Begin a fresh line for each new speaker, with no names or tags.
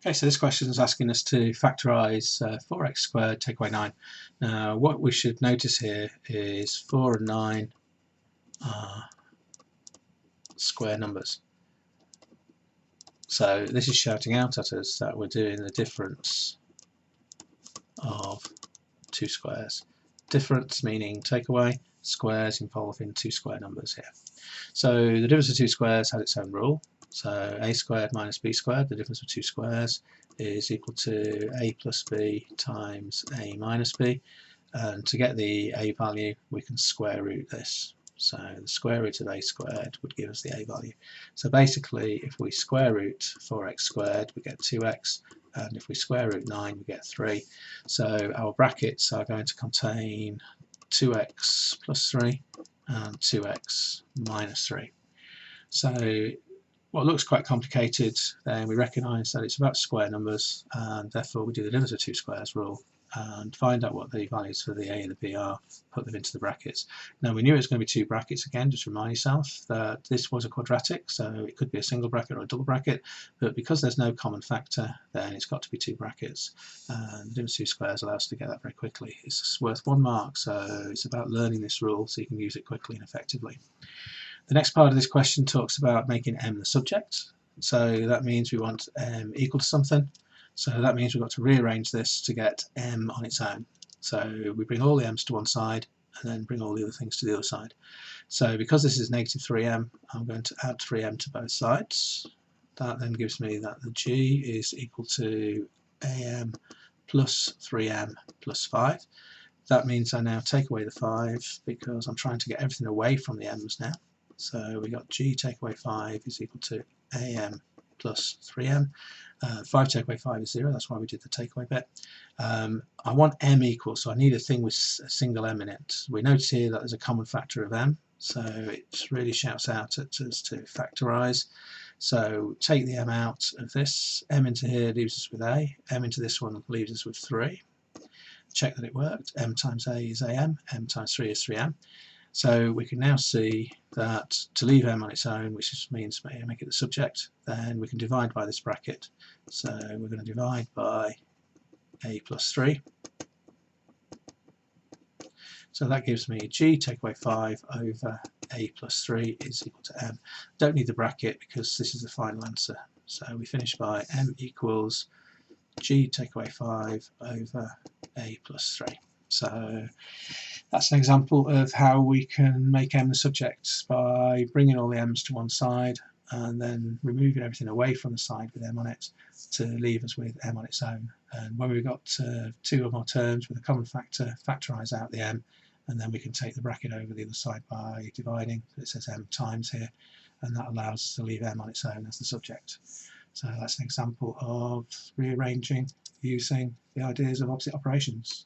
Okay, so this question is asking us to factorise 4x squared take away 9. Now what we should notice here is 4 and 9 are square numbers. So this is shouting out at us that we're doing the difference of two squares. Difference meaning take away, squares involving two square numbers here. So the difference of two squares has its own rule. So a squared minus b squared, the difference of two squares, is equal to a plus b times a minus b. And to get the a value, we can square root this. So the square root of a squared would give us the a value. So basically, if we square root 4x squared, we get 2x. And if we square root 9, we get 3. So our brackets are going to contain 2x plus 3 and 2x minus 3. So what looks quite complicated, then we recognise that it's about square numbers, and therefore we do the difference of two squares rule and find out what the values for the a and the b are, put them into the brackets. Now we knew it was going to be two brackets again, just remind yourself that this was a quadratic, so it could be a single bracket or a double bracket, but because there's no common factor, then it's got to be two brackets, and the difference of two squares allows us to get that very quickly. It's worth 1 mark, so it's about learning this rule so you can use it quickly and effectively. The next part of this question talks about making m the subject, so that means we want m equal to something, so that means we've got to rearrange this to get m on its own. So we bring all the m's to one side and then bring all the other things to the other side. So because this is negative 3m, I'm going to add 3m to both sides. That then gives me that the g is equal to am plus 3m plus 5. That means I now take away the 5 because I'm trying to get everything away from the m's now. So we got g take away 5 is equal to am plus 3m. 5 take away 5 is 0, that's why we did the takeaway bit. I want m equal, so I need a thing with a single m in it. We notice here that there's a common factor of m, so it really shouts out at us to factorise. So take the m out of this, m into here leaves us with a, m into this one leaves us with 3. Check that it worked. M times a is am, m times 3 is 3m. So we can now see that to leave m on its own, which just means make it the subject, then we can divide by this bracket. So we're going to divide by a plus 3. So that gives me g take away 5 over a plus 3 is equal to m. Don't need the bracket because this is the final answer. So we finish by m equals g take away 5 over a plus 3. So that's an example of how we can make m the subject by bringing all the m's to one side and then removing everything away from the side with m on it to leave us with m on its own. And when we've got two or more terms with a common factor, factorise out the m, and then we can take the bracket over the other side by dividing. It says m times here, and that allows us to leave m on its own as the subject. So that's an example of rearranging using the ideas of opposite operations.